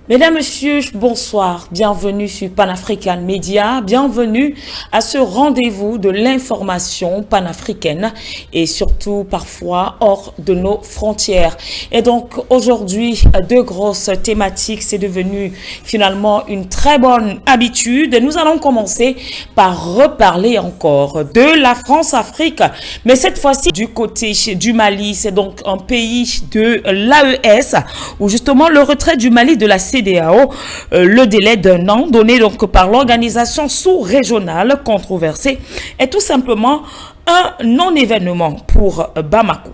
Mesdames, Messieurs, bonsoir. Bienvenue sur Pan-African Media. Bienvenue à ce rendez-vous de l'information panafricaine et surtout parfois hors de nos frontières. Et donc aujourd'hui, deux grosses thématiques. C'est devenu finalement une très bonne habitude. Nous allons commencer par reparler encore de la France-Afrique. Mais cette fois-ci du côté du Mali. C'est donc un pays de l'AES où justement le retrait du Mali de la CEDEAO, le délai d'un an donné donc par l'organisation sous-régionale controversée est tout simplement un non-événement pour Bamako.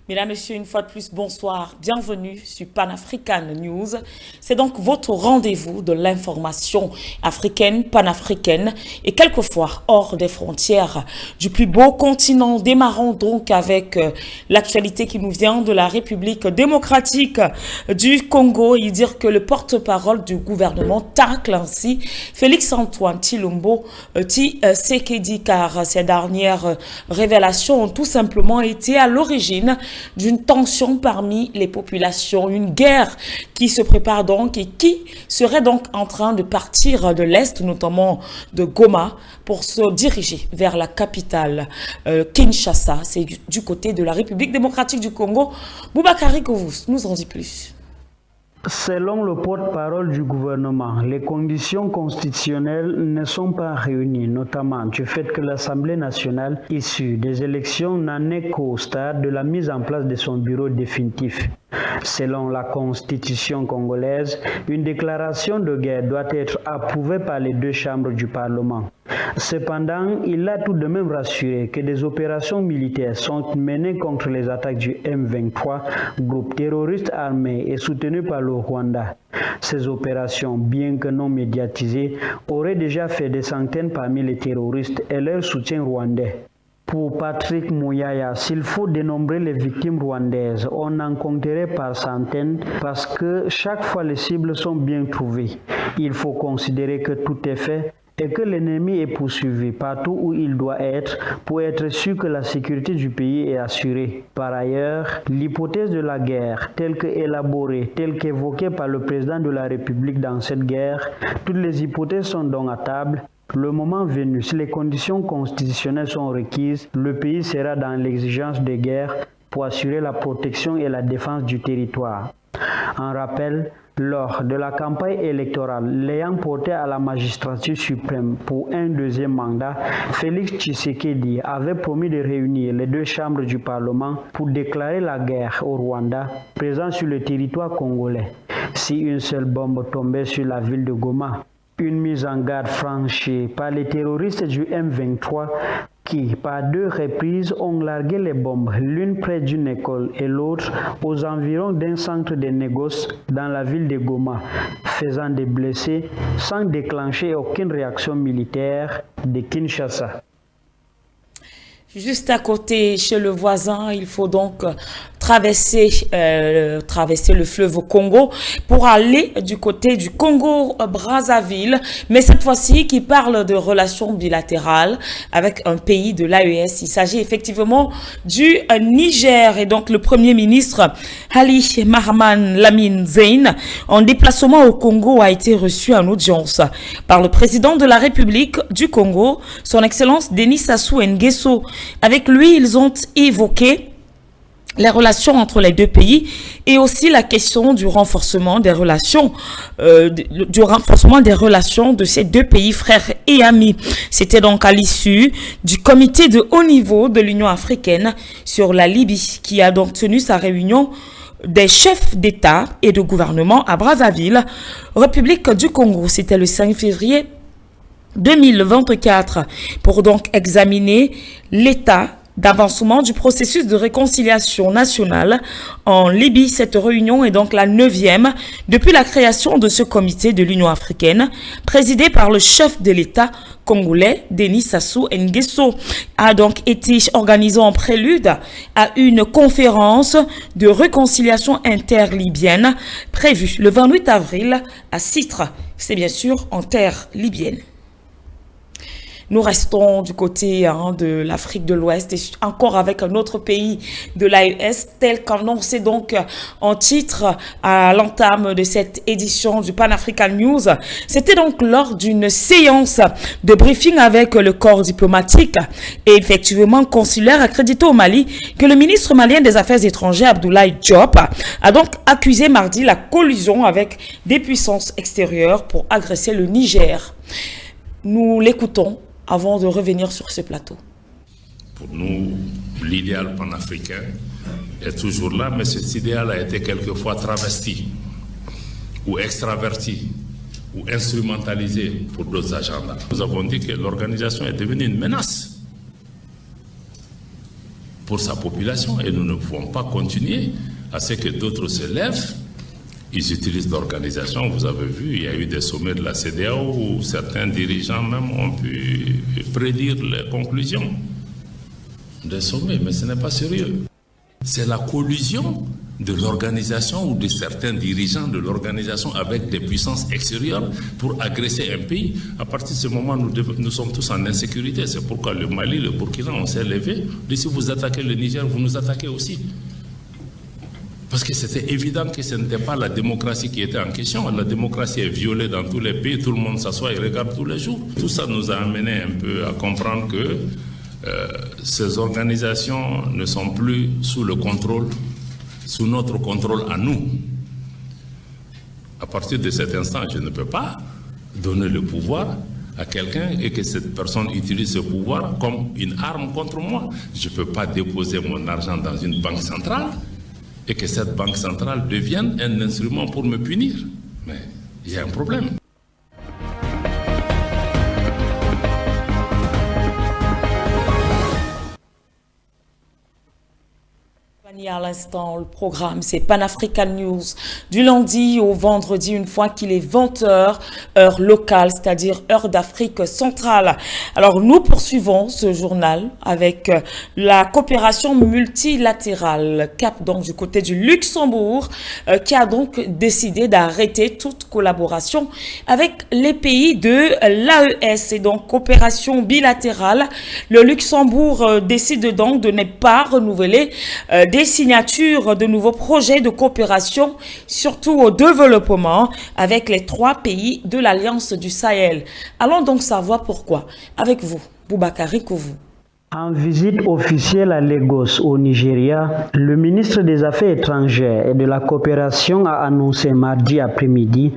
Mesdames, Messieurs, une fois de plus, bonsoir. Bienvenue sur Pan-African News. C'est donc votre rendez-vous de l'information africaine, panafricaine et quelquefois hors des frontières du plus beau continent. Démarrons donc avec l'actualité qui nous vient de la République démocratique du Congo. Et dire que le porte-parole du gouvernement tacle ainsi Félix-Antoine Tshilombo Tshisekedi, car ces dernières révélations ont tout simplement été à l'origine d'une tension parmi les populations, une guerre qui se prépare donc et qui serait donc en train de partir de l'Est, notamment de Goma, pour se diriger vers la capitale Kinshasa. C'est du côté de la République démocratique du Congo. Boubacar Kovous nous en dit plus. Selon le porte-parole du gouvernement, les conditions constitutionnelles ne sont pas réunies, notamment du fait que l'Assemblée nationale issue des élections n'en est qu'au stade de la mise en place de son bureau définitif. Selon la constitution congolaise, une déclaration de guerre doit être approuvée par les deux chambres du Parlement. Cependant, il a tout de même rassuré que des opérations militaires sont menées contre les attaques du M23, groupe terroriste armé et soutenu par le Rwanda. Ces opérations, bien que non médiatisées, auraient déjà fait des centaines parmi les terroristes et leur soutien rwandais. Pour Patrick Mouyaya, s'il faut dénombrer les victimes rwandaises, on en compterait par centaines parce que chaque fois les cibles sont bien trouvées. Il faut considérer que tout est fait et que l'ennemi est poursuivi partout où il doit être pour être sûr que la sécurité du pays est assurée. Par ailleurs, l'hypothèse de la guerre, telle qu'élaborée, telle qu'évoquée par le président de la République dans cette guerre, toutes les hypothèses sont donc à table. Le moment venu, si les conditions constitutionnelles sont requises, le pays sera dans l'exigence de guerre pour assurer la protection et la défense du territoire. En rappel, lors de la campagne électorale l'ayant porté à la magistrature suprême pour un deuxième mandat, Félix Tshisekedi avait promis de réunir les deux chambres du Parlement pour déclarer la guerre au Rwanda, présent sur le territoire congolais, si une seule bombe tombait sur la ville de Goma. Une mise en garde franchie par les terroristes du M23 qui, par deux reprises, ont largué les bombes, l'une près d'une école et l'autre aux environs d'un centre de négoce dans la ville de Goma, faisant des blessés sans déclencher aucune réaction militaire de Kinshasa. Juste à côté, chez le voisin, il faut donc traverser le fleuve Congo pour aller du côté du Congo-Brazzaville, mais cette fois-ci qui parle de relations bilatérales avec un pays de l'AES. Il s'agit effectivement du Niger et donc le Premier ministre Ali Mahaman Lamine Zein, en déplacement au Congo, a été reçu en audience par le président de la République du Congo, son Excellence Denis Sassou Nguesso. Avec lui, ils ont évoqué les relations entre les deux pays et aussi la question du renforcement des relations, de ces deux pays frères et amis. C'était donc à l'issue du comité de haut niveau de l'Union africaine sur la Libye qui a donc tenu sa réunion des chefs d'État et de gouvernement à Brazzaville, République du Congo. C'était le 5 février 2024 pour donc examiner l'état d'avancement du processus de réconciliation nationale en Libye. Cette réunion est donc la 9e depuis la création de ce comité de l'Union africaine, présidé par le chef de l'État congolais, Denis Sassou Nguesso, a donc été organisé en prélude à une conférence de réconciliation interlibyenne prévue le 28 avril à Citre. C'est bien sûr en terre libyenne. Nous restons du côté de l'Afrique de l'Ouest et encore avec un autre pays de l'AES, tel qu'annoncé donc en titre à l'entame de cette édition du Pan African News. C'était donc lors d'une séance de briefing avec le corps diplomatique et effectivement consulaire accrédité au Mali que le ministre malien des Affaires étrangères, Abdoulaye Diop, a donc accusé mardi la collusion avec des puissances extérieures pour agresser le Niger. Nous l'écoutons avant de revenir sur ce plateau. Pour nous, l'idéal panafricain est toujours là, mais cet idéal a été quelquefois travesti ou extraverti ou instrumentalisé pour d'autres agendas. Nous avons dit que l'organisation est devenue une menace pour sa population et nous ne pouvons pas continuer à ce que d'autres se lèvent. Ils utilisent l'organisation, vous avez vu, il y a eu des sommets de la CEDEAO où certains dirigeants même ont pu prédire les conclusions des sommets, mais ce n'est pas sérieux. C'est la collusion de l'organisation ou de certains dirigeants de l'organisation avec des puissances extérieures pour agresser un pays. À partir de ce moment, nous sommes tous en insécurité. C'est pourquoi le Mali, le Burkina, on s'est levé. Si vous attaquez le Niger, vous nous attaquez aussi. Parce que c'était évident que ce n'était pas la démocratie qui était en question. La démocratie est violée dans tous les pays, tout le monde s'assoit et regarde tous les jours. Tout ça nous a amené un peu à comprendre que ces organisations ne sont plus sous le contrôle, sous notre contrôle à nous. À partir de cet instant, je ne peux pas donner le pouvoir à quelqu'un et que cette personne utilise ce pouvoir comme une arme contre moi. Je ne peux pas déposer mon argent dans une banque centrale et que cette banque centrale devienne un instrument pour me punir. Mais il y a un problème. À l'instant, le programme, c'est Pan African News, du lundi au vendredi, une fois qu'il est 20h, heure locale, c'est-à-dire heure d'Afrique centrale. Alors, nous poursuivons ce journal avec la coopération multilatérale, CAP, donc du côté du Luxembourg, qui a donc décidé d'arrêter toute collaboration avec les pays de l'AES, et donc coopération bilatérale. Le Luxembourg décide donc de ne pas renouveler des signature de nouveaux projets de coopération, surtout au développement, avec les 3 pays de l'Alliance du Sahel. Allons donc savoir pourquoi. Avec vous, Boubacarry Kouvou. En visite officielle à Lagos, au Nigeria, le ministre des Affaires étrangères et de la coopération a annoncé mardi après-midi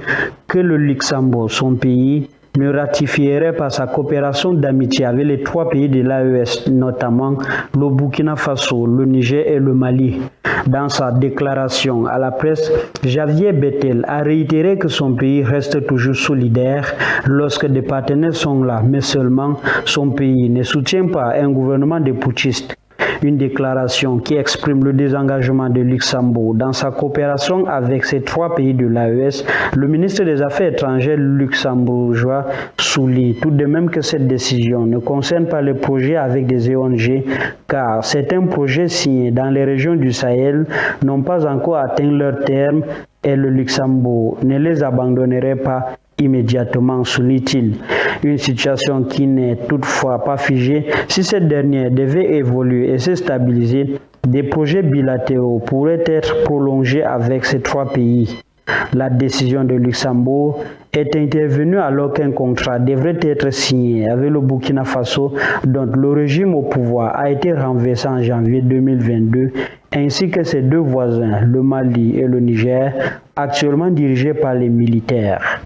que le Luxembourg, son pays, ne ratifierait pas sa coopération d'amitié avec les 3 pays de l'AES, notamment le Burkina Faso, le Niger et le Mali. Dans sa déclaration à la presse, Javier Bettel a réitéré que son pays reste toujours solidaire lorsque des partenaires sont là, mais seulement son pays ne soutient pas un gouvernement de putschistes. Une déclaration qui exprime le désengagement de Luxembourg dans sa coopération avec ces 3 pays de l'AES. Le ministre des Affaires étrangères luxembourgeois souligne tout de même que cette décision ne concerne pas les projets avec des ONG, car certains projets signés dans les régions du Sahel n'ont pas encore atteint leur terme et le Luxembourg ne les abandonnerait pas immédiatement, souligne-t-il. Une situation qui n'est toutefois pas figée. Si cette dernière devait évoluer et se stabiliser, des projets bilatéraux pourraient être prolongés avec ces 3 pays. La décision de Luxembourg est intervenue alors qu'un contrat devrait être signé avec le Burkina Faso, dont le régime au pouvoir a été renversé en janvier 2022, ainsi que ses 2 voisins, le Mali et le Niger, actuellement dirigés par les militaires.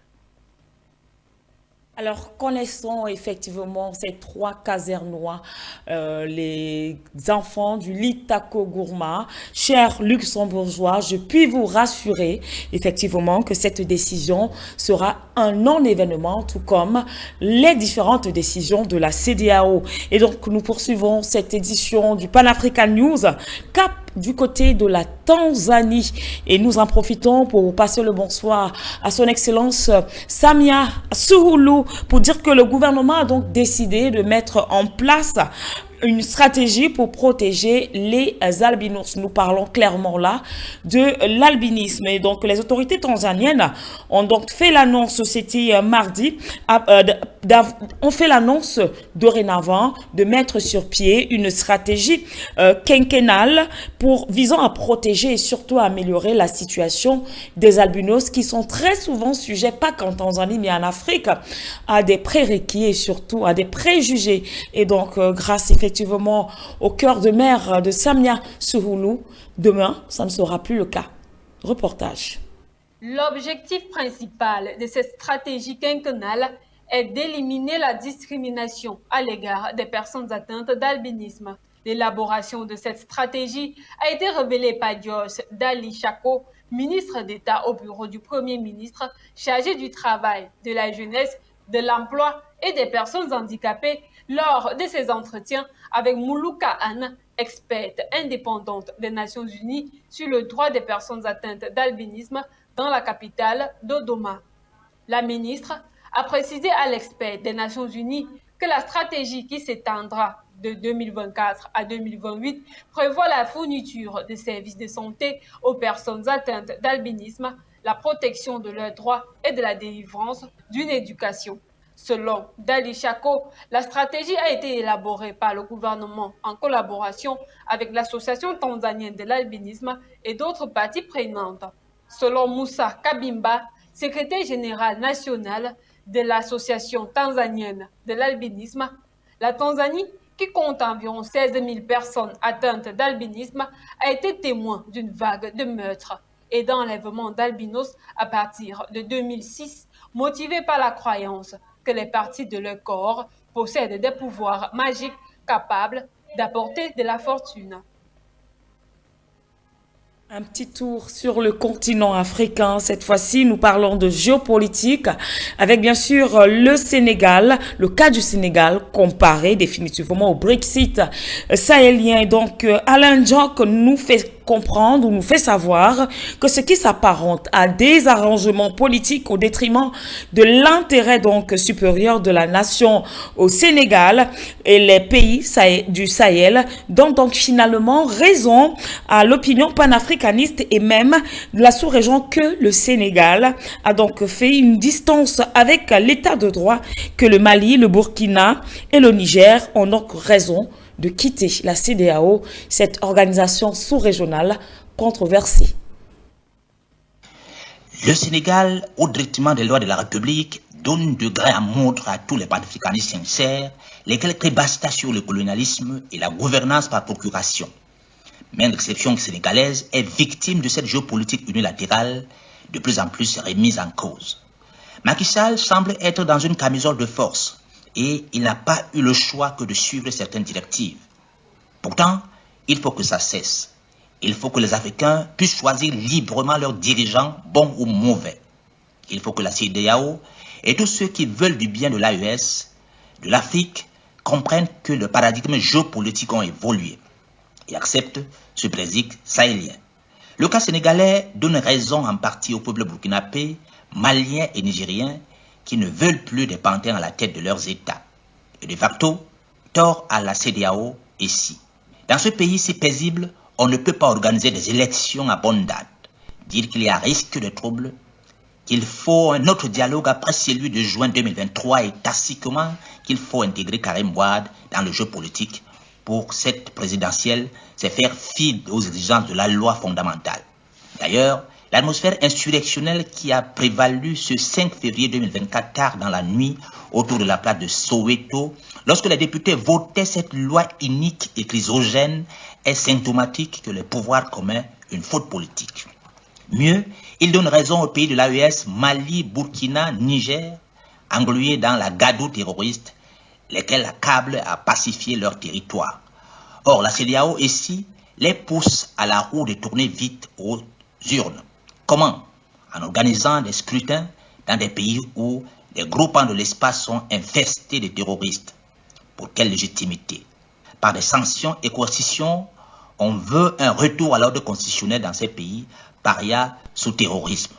Alors, connaissons effectivement ces trois casernois, les enfants du Litako Gourma. Chers luxembourgeois, je puis vous rassurer effectivement que cette décision sera un non-événement, tout comme les différentes décisions de la CEDEAO. Et donc, nous poursuivons cette édition du Pan-African News, cap du côté de la Tanzanie. Et nous en profitons pour passer le bonsoir à son Excellence Samia Suluhu pour dire que le gouvernement a donc décidé de mettre en place une stratégie pour protéger les albinos. Nous parlons clairement là de l'albinisme. Et donc, les autorités tanzaniennes ont donc fait l'annonce, c'était mardi, ont fait l'annonce dorénavant de mettre sur pied une stratégie quinquennale visant à protéger et surtout à améliorer la situation des albinos qui sont très souvent sujets, pas qu'en Tanzanie, mais en Afrique, à des prérequis et surtout à des préjugés. Et donc, grâce effectivement au cœur de mer de Samia Suluhu, demain, ça ne sera plus le cas. Reportage. L'objectif principal de cette stratégie quinquennale est d'éliminer la discrimination à l'égard des personnes atteintes d'albinisme. L'élaboration de cette stratégie a été révélée par Dios Dali Chako, ministre d'État au bureau du Premier ministre, chargé du travail, de la jeunesse, de l'emploi et des personnes handicapées lors de ses entretiens avec Muluka Anne, experte indépendante des Nations Unies sur le droit des personnes atteintes d'albinisme dans la capitale Dodoma. La ministre a précisé à l'expert des Nations Unies que la stratégie qui s'étendra de 2024 à 2028 prévoit la fourniture de services de santé aux personnes atteintes d'albinisme, la protection de leurs droits et de la délivrance d'une éducation. Selon Dali Chako, la stratégie a été élaborée par le gouvernement en collaboration avec l'Association tanzanienne de l'albinisme et d'autres parties prenantes. Selon Moussa Kabimba, secrétaire général national de l'Association tanzanienne de l'albinisme, la Tanzanie, qui compte environ 16 000 personnes atteintes d'albinisme, a été témoin d'une vague de meurtres et d'enlèvements d'albinos à partir de 2006, motivée par la croyance que les parties de leur corps possèdent des pouvoirs magiques capables d'apporter de la fortune. Un petit tour sur le continent africain. Cette fois-ci, nous parlons de géopolitique avec bien sûr le Sénégal, le cas du Sénégal comparé définitivement au Brexit sahélien. Donc, Alain Jock nous fait comprendre ou nous fait savoir que ce qui s'apparente à des arrangements politiques au détriment de l'intérêt donc supérieur de la nation au Sénégal et les pays du Sahel donnent donc finalement raison à l'opinion panafricaniste et même de la sous-région que le Sénégal a donc fait une distance avec l'état de droit que le Mali, le Burkina et le Niger ont donc raison de quitter la CEDEAO, cette organisation sous-régionale controversée. Le Sénégal, au détriment des lois de la République, donne de gré à moudre à tous les panafricanistes sincères, lesquels créent basta sur le colonialisme et la gouvernance par procuration. Mais l'exception sénégalaise est victime de cette géopolitique unilatérale de plus en plus remise en cause. Macky Sall semble être dans une camisole de force et il n'a pas eu le choix que de suivre certaines directives. Pourtant, il faut que ça cesse. Il faut que les Africains puissent choisir librement leurs dirigeants, bons ou mauvais. Il faut que la CEDEAO et tous ceux qui veulent du bien de l'AES, de l'Afrique, comprennent que le paradigme géopolitique a évolué et acceptent ce Brexit sahélien. Le cas sénégalais donne raison en partie au peuple burkinabé, malien et nigérien qui ne veulent plus des panthères à la tête de leurs États. Et de facto, tort à la CEDEAO ici. Dans ce pays si paisible, on ne peut pas organiser des élections à bonne date, dire qu'il y a risque de troubles, qu'il faut un autre dialogue après celui de juin 2023 et tacitement qu'il faut intégrer Karim Wade dans le jeu politique pour cette présidentielle, c'est faire fi aux exigences de la loi fondamentale. D'ailleurs, l'atmosphère insurrectionnelle qui a prévalu ce 5 février 2024 tard dans la nuit autour de la place de Soweto, lorsque les députés votaient cette loi inique et chrysogène, est symptomatique que le pouvoir commet une faute politique. Mieux, il donne raison aux pays de l'AES, Mali, Burkina, Niger, englués dans la gadoue terroriste, lesquels accablent à pacifier leur territoire. Or, la CEDEAO ici les pousse à la roue de tourner vite aux urnes. Comment? En organisant des scrutins dans des pays où les groupements de l'espace sont infestés de terroristes. Pour quelle légitimité? Par des sanctions et coercitions, on veut un retour à l'ordre constitutionnel dans ces pays parias sous terrorisme.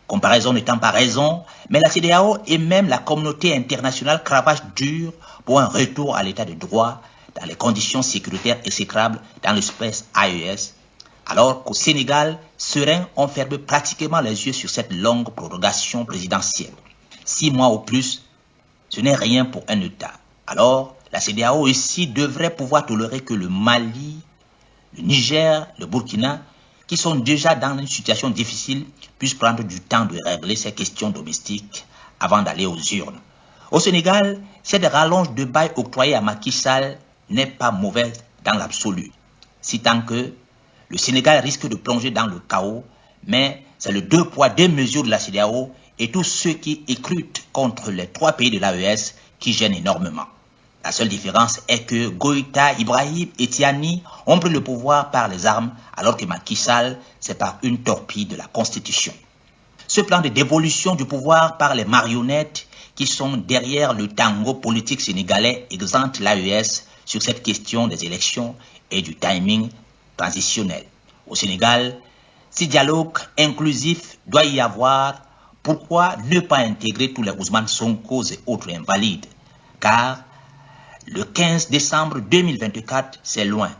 Comparaison n'étant pas raison, mais la CEDEAO et même la communauté internationale cravachent dur pour un retour à l'état de droit dans les conditions sécuritaires exécrables dans l'espace AES, alors qu'au Sénégal, sereins ont fermé pratiquement les yeux sur cette longue prorogation présidentielle. 6 mois ou plus, ce n'est rien pour un État. Alors, la CEDEAO ici devrait pouvoir tolérer que le Mali, le Niger, le Burkina, qui sont déjà dans une situation difficile, puissent prendre du temps de régler ces questions domestiques avant d'aller aux urnes. Au Sénégal, cette rallonge de bail octroyée à Macky Sall n'est pas mauvaise dans l'absolu, si tant que le Sénégal risque de plonger dans le chaos, mais c'est le 2 poids 2 mesures de la CEDEAO et tous ceux qui éclutent contre les 3 pays de l'AES qui gênent énormément. La seule différence est que Goïta, Ibrahim et Tiani ont pris le pouvoir par les armes, alors que Macky Sall, c'est par une torpille de la Constitution. Ce plan de dévolution du pouvoir par les marionnettes qui sont derrière le tango politique sénégalais exempte l'AES sur cette question des élections et du timing transitionnel. Au Sénégal, si dialogue inclusif doit y avoir, pourquoi ne pas intégrer tous les Ousmane Sonko et autres invalides? Car le 15 décembre 2024, c'est loin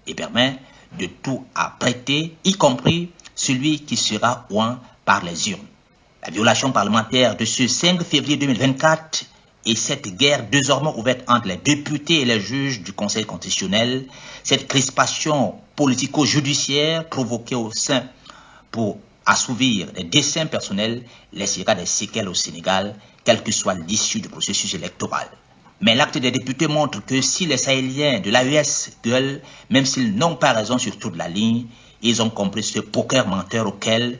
et permet de tout apprêter, y compris celui qui sera oint par les urnes. La violation parlementaire de ce 5 février 2024 et cette guerre désormais ouverte entre les députés et les juges du Conseil constitutionnel, cette crispation politico-judiciaire provoquée au sein pour assouvir les desseins personnels laissera des séquelles au Sénégal, quelle que soit l'issue du processus électoral. Mais l'acte des députés montre que si les Sahéliens de l'AES gueulent, même s'ils n'ont pas raison sur toute la ligne, ils ont compris ce poker menteur auquel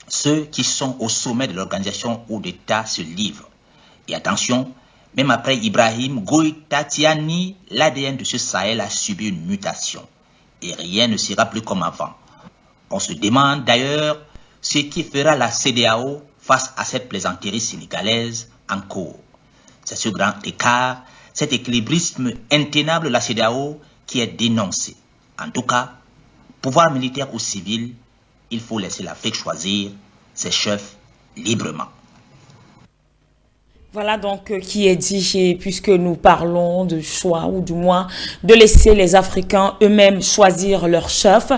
ceux qui sont au sommet de l'organisation ou d'État se livrent. Et attention, même après Ibrahim, Goïta, Tiani, l'ADN de ce Sahel a subi une mutation. Et rien ne sera plus comme avant. On se demande d'ailleurs ce qui fera la CEDEAO face à cette plaisanterie sénégalaise en cours. C'est ce grand écart, cet équilibrisme intenable de la CEDEAO qui est dénoncé. En tout cas, pouvoir militaire ou civil, il faut laisser l'Afrique choisir ses chefs librement. Voilà donc qui est dit, et puisque nous parlons de choix, ou du moins de laisser les Africains eux-mêmes choisir leur chef,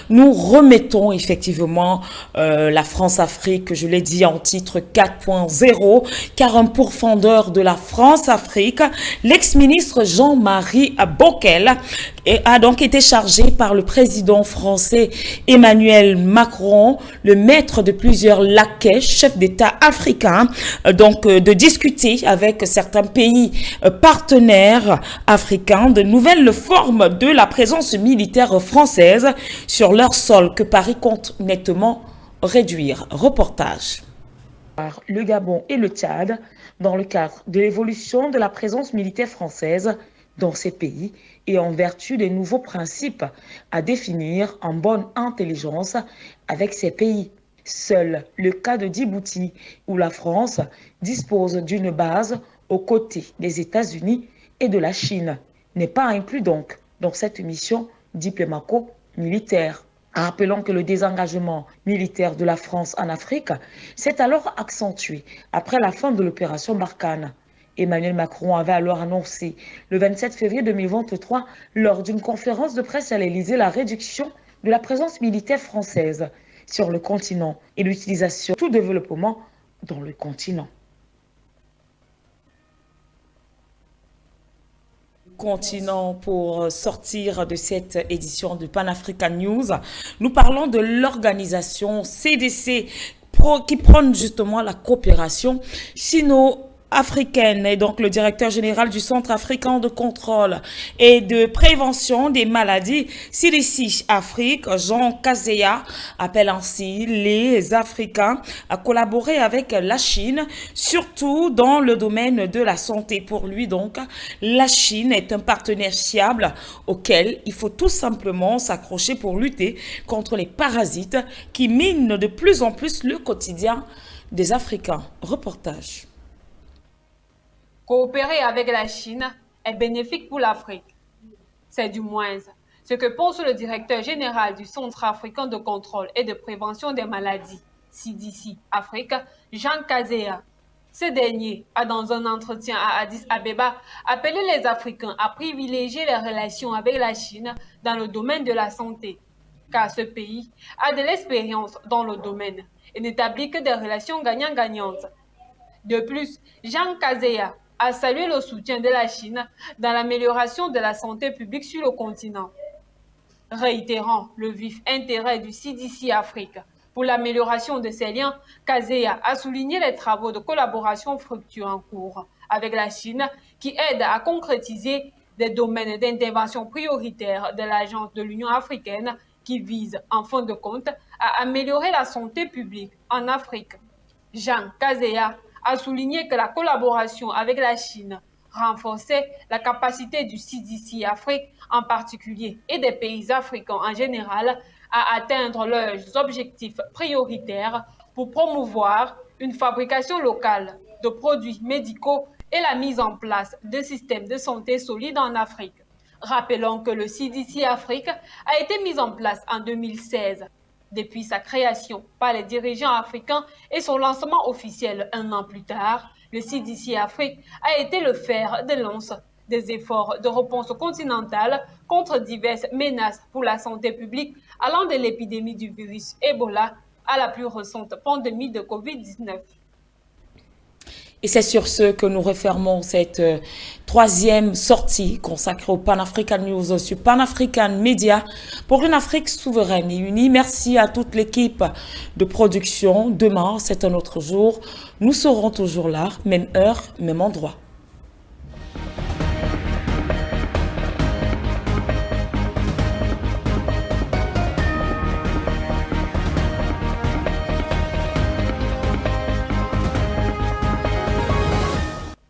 nous remettons effectivement la France-Afrique, je l'ai dit en titre 4.0, car un pourfendeur de la France-Afrique, l'ex-ministre Jean-Marie Bockel, a donc été chargé par le président français Emmanuel Macron, le maître de plusieurs laquais, chefs d'État africains, donc de discuter avec certains pays partenaires africains de nouvelles formes de la présence militaire française sur leur sol que Paris compte nettement réduire. Reportage. Le Gabon et le Tchad dans le cadre de l'évolution de la présence militaire française dans ces pays et en vertu des nouveaux principes à définir en bonne intelligence avec ces pays. Seul le cas de Djibouti, où la France dispose d'une base aux côtés des États-Unis et de la Chine, n'est pas inclus donc dans cette mission diplomatico-militaire. Rappelons que le désengagement militaire de la France en Afrique s'est alors accentué après la fin de l'opération Barkhane. Emmanuel Macron avait alors annoncé le 27 février 2023 lors d'une conférence de presse à l'Élysée la réduction de la présence militaire française sur le continent et l'utilisation de tout développement dans le continent. Continent pour sortir de cette édition de Pan-African News. Nous parlons de l'organisation CDC qui prône justement la coopération sino-africaine africaine et donc le directeur général du Centre africain de contrôle et de prévention des maladies CDC Afrique, Jean Kaseya, appelle ainsi les Africains à collaborer avec la Chine, surtout dans le domaine de la santé. Pour lui donc, la Chine est un partenaire fiable auquel il faut tout simplement s'accrocher pour lutter contre les parasites qui minent de plus en plus le quotidien des Africains. Reportage. Coopérer avec la Chine est bénéfique pour l'Afrique. C'est du moins ce que pense le directeur général du Centre africain de contrôle et de prévention des maladies, CDC Afrique, Jean Kaseya. Ce dernier a, dans un entretien à Addis Abeba, appelé les Africains à privilégier les relations avec la Chine dans le domaine de la santé, car ce pays a de l'expérience dans le domaine et n'établit que des relations gagnant-gagnantes. De plus, Jean Kaseya a salué le soutien de la Chine dans l'amélioration de la santé publique sur le continent. Réitérant le vif intérêt du CDC Afrique pour l'amélioration de ces liens, Kaseya a souligné les travaux de collaboration fructueux en cours avec la Chine qui aident à concrétiser des domaines d'intervention prioritaires de l'Agence de l'Union africaine qui visent, en fin de compte, à améliorer la santé publique en Afrique. Jean Kaseya a souligné que la collaboration avec la Chine renforçait la capacité du CDC Afrique en particulier et des pays africains en général à atteindre leurs objectifs prioritaires pour promouvoir une fabrication locale de produits médicaux et la mise en place de systèmes de santé solides en Afrique. Rappelons que le CDC Afrique a été mis en place en 2016. Depuis sa création par les dirigeants africains et son lancement officiel un an plus tard, le CDC Afrique a été le fer de lance des efforts de réponse continentale contre diverses menaces pour la santé publique, allant de l'épidémie du virus Ebola à la plus récente pandémie de Covid-19. Et c'est sur ce que nous refermons cette troisième sortie consacrée au Pan-African News sur Pan-African Media pour une Afrique souveraine et unie. Merci à toute l'équipe de production. Demain, c'est un autre jour. Nous serons toujours là, même heure, même endroit.